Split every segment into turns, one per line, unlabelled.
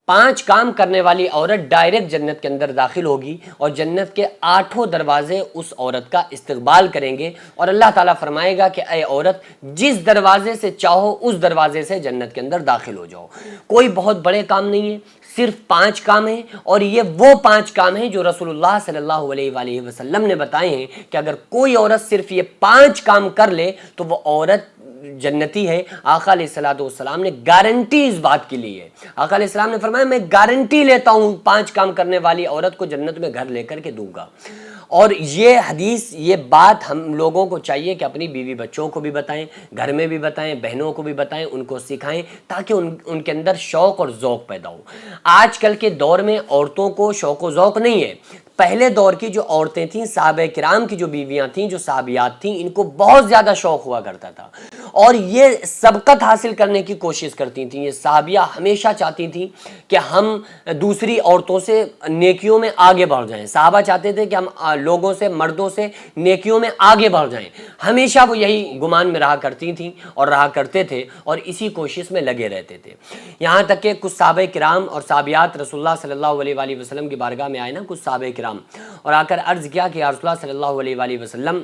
5 काम करने वाली औरत डायरेक्ट जन्नत के अंदर दाखिल होगी और जन्नत के 8 दरवाजे उस औरत का इस्तकबाल करेंगे और अल्लाह ताला फरमाएगा कि ऐ औरत, जिस दरवाजे से चाहो उस दरवाजे से जन्नत के अंदर दाखिल हो जाओ। कोई बहुत बड़े काम नहीं है, सिर्फ 5 काम हैं और ये वो 5 काम हैं जो रसूलुल्लाह सल्लल्लाहु अलैहि वसल्लम ने बताए हैं कि अगर कोई औरत सिर्फ ये 5 काम कर ले तो वो औरत जन्नती है। आका अलैहिस्सलाम ने गारंटी इस बात की ली है। आका अलैहिस्सलाम ने फरमाया, मैं गारंटी लेता हूं 5 काम करने वाली औरत को जन्नत में घर लेकर के दूंगा। और ये हदीस, ये बात हम लोगों को चाहिए कि अपनी बीवी बच्चों को भी बताएं, घर में भी बताएं, बहनों को भी बताएं, उनको सिखाएं ताकि उनके अंदर शौक़ और ज़ौक़ पैदा हो। आजकल के दौर में औरतों को शौक़ और ज़ौक़ नहीं है। पहले दौर की जो औरतें थीं, सहाबा किराम की जो बीवियां थीं, जो सहाबियात थीं, इनको बहुत ज़्यादा शौक़ हुआ करता था और ये सबकत हासिल करने की कोशिश करती थीं। ये सहाबिया हमेशा चाहती थीं कि हम दूसरी औरतों से नेकियों में आगे बढ़ जाएं। सहाबा चाहते थे कि हम लोगों से, मर्दों से नेकियों में आगे बढ़ जाएं। हमेशा वो यही गुमान में रहा करती थीं और रहा करते थे और इसी कोशिश में लगे रहते थे। यहाँ तक कि कुछ सहाबा किराम और सहाबियात रसूलुल्लाह सल्लल्लाहु अलैहि वसल्लम की बारगाह में आए ना, कुछ सहाबा किराम, और आकर अर्ज़ किया कि या रसूलुल्लाह सल्लल्लाहु अलैहि वसल्लम,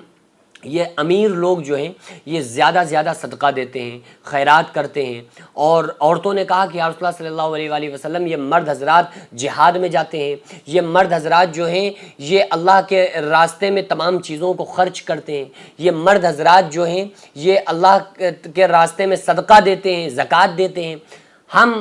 ये अमीर लोग जो हैं ये ज़्यादा ज़्यादा सदका देते हैं, खैरात करते हैं। और औरतों ने कहा कि या रसूलुल्लाह सल्लल्लाहु अलैहि वसल्लम, ये मर्द हजरात जिहाद में जाते हैं, ये मर्द हजरात जो हैं ये अल्लाह के रास्ते में तमाम चीज़ों को खर्च करते हैं, ये मर्द हजरात जो हैं ये अल्लाह के रास्ते में सदका देते हैं, ज़कात देते हैं। हम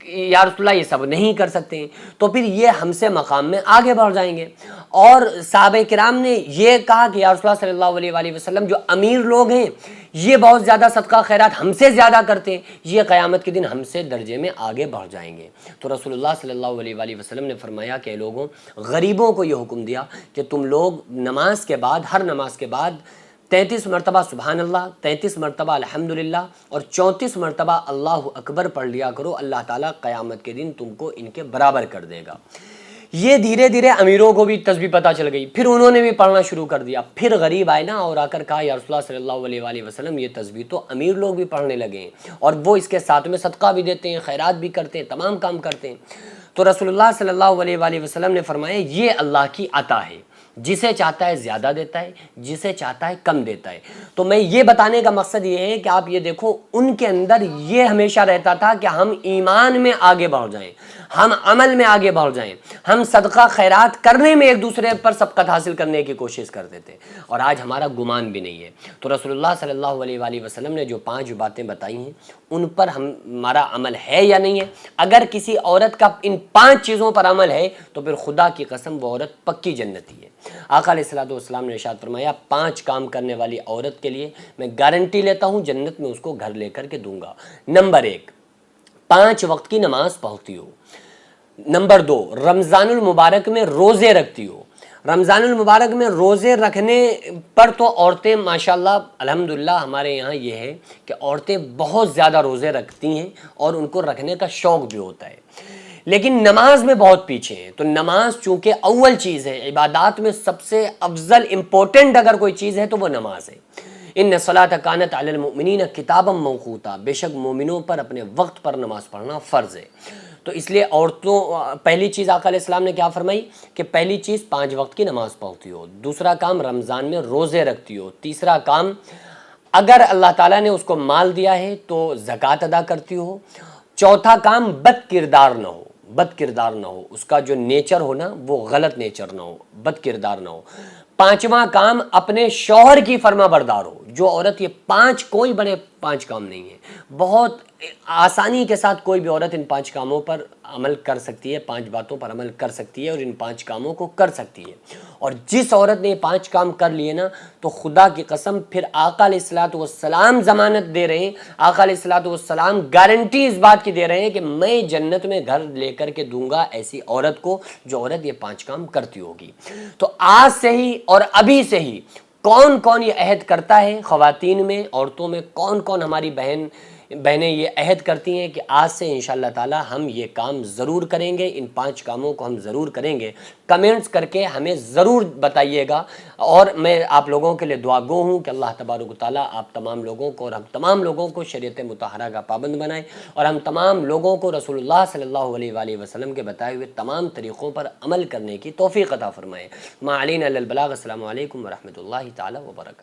या रसूलुल्लाह ये सब नहीं कर सकते हैं, तो फिर ये हमसे मकाम में आगे बढ़ जाएंगे। और सहाबा किराम ने ये कहा कि या रसूलुल्लाह सल्लल्लाहु अलैहि वसल्लम, जो अमीर लोग हैं ये बहुत ज़्यादा सदका खैरात हमसे ज़्यादा करते हैं, ये क़यामत के दिन हमसे दर्जे में आगे बढ़ जाएंगे। तो रसूलुल्लाह सल्लल्लाहु अलैहि वसल्लम ने फरमाया कि लोगों, गरीबों को ये हुक्म दिया कि तुम लोग नमाज के बाद, हर नमाज के बाद 33 मरतबा सुबहान अल्लाह, 33 मरतबा अल्हम्दुलिल्लाह और 34 मरतबा अल्लाहु अकबर पढ़ लिया करो। अल्लाह ताला क़यामत के दिन तुमको इनके बराबर कर देगा। ये धीरे धीरे अमीरों को भी तस्बीह पता चल गई, फिर उन्होंने भी पढ़ना शुरू कर दिया। फिर गरीब आए ना और आकर कहा, या रसूलुल्लाह सल्लल्लाहु अलैहि वसल्लम, ये तस्बीह तो अमीर लोग भी पढ़ने लगे हैं और वो इसके साथ में सदका भी देते हैं, खैरात भी करते हैं, तमाम काम करते हैं। तो रसूलुल्लाह सल्लल्लाहु अलैहि वसल्लम ने फरमाया, ये अल्लाह की अता है, जिसे चाहता है ज़्यादा देता है, जिसे चाहता है कम देता है। तो मैं ये बताने का मकसद ये है कि आप ये देखो, उनके अंदर ये हमेशा रहता था कि हम ईमान में आगे बढ़ जाएं, हम अमल में आगे बढ़ जाएं, हम सदका खैरात करने में एक दूसरे पर सबकत हासिल करने की कोशिश करते थे। और आज हमारा गुमान भी नहीं है। तो रसूलुल्लाह सल्लल्लाहु अलैहि वसल्लम ने जो 5 बातें बताई हैं उन पर हमारा अमल है या नहीं है। अगर किसी औरत का इन 5 चीज़ों पर अमल है तो फिर खुदा की कसम वो औरत पक्की जन्नती है। आका अलैहिस्सलाम ने इरशाद फरमाया, 5 काम करने वाली औरत के लिए मैं गारंटी लेता हूँ जन्नत में उसको घर लेकर के दूंगा। नंबर 1, 5 वक्त की नमाज पढ़ती हो। नंबर 2, रमज़ानुल मुबारक में रोज़े रखती हो। रमज़ानुल मुबारक में रोज़े रखने पर तो औरतें माशाल्लाह अल्हम्दुलिल्लाह हमारे यहाँ ये है कि औरतें बहुत ज़्यादा रोज़े रखती हैं और उनको रखने का शौक़ भी होता है, लेकिन नमाज में बहुत पीछे हैं। तो नमाज चूँकि अव्वल चीज़ है, इबादात में सबसे अफजल इम्पोर्टेंट अगर कोई चीज़ है तो वो नमाज है। इन्न सलात कानत अलल मुमिनीन किताबम मौक़ूता, बेशक मोमिनों पर अपने वक्त पर नमाज पढ़ना फ़र्ज़ है। तो इसलिए औरतों, पहली चीज़ आका अलैहिस्सलाम ने क्या फरमाई कि पहली चीज़ 5 वक्त की नमाज़ पढ़ती हो। दूसरा काम, रमज़ान में रोज़े रखती हो। तीसरा काम, अगर अल्लाह ताला ने उसको माल दिया है तो ज़कात अदा करती हो। चौथा काम, बद किरदार ना हो, बद किरदार ना हो, उसका जो नेचर हो ना वो गलत नेचर ना हो, बद किरदार ना हो। 5वां काम, अपने शौहर की फर्मा बरदार हो। जो औरत, ये 5 कोई बड़े 5 काम नहीं है, बहुत आसानी के साथ कोई भी औरत इन 5 कामों पर अमल कर सकती है, 5 बातों पर अमल कर सकती है और इन 5 कामों को कर सकती है। और जिस औरत ने ये 5 काम कर लिए ना, तो खुदा की कसम फिर आका अलैहिस्सलातु वस्सलाम ज़मानत दे रहे हैं, आका अलैहिस्सलातु वस्सलाम गारंटी इस बात की दे रहे हैं कि मैं जन्नत में घर लेकर के दूंगा ऐसी औरत को जो औरत ये 5 काम करती होगी। तो आज से ही और अभी से ही कौन कौन ये अहद करता है, ख़वातीन में, औरतों में कौन कौन हमारी बहन बहनें ये अहद करती हैं कि आज से इंशाअल्लाह ताला हम ये काम ज़रूर करेंगे, इन 5 कामों को हम ज़रूर करेंगे। कमेंट्स करके हमें ज़रूर बताइएगा और मैं आप लोगों के लिए दुआगो हूँ कि अल्लाह तबारक व तआला आप तमाम लोगों को और हम तमाम लोगों को शरीयत मुतहरा का पाबंद बनाए और हम तमाम लोगों को रसूलुल्लाह सल्लल्लाहु अलैहि वसल्लम के बताए हुए तमाम तरीक़ों पर अमल करने की तौफ़ीक़ अता फ़रमाए। मा अलैना इल्लल बलाग़। अस्सलामु अलैकुम व रहमतुल्लाहि तआला व बरकातहू।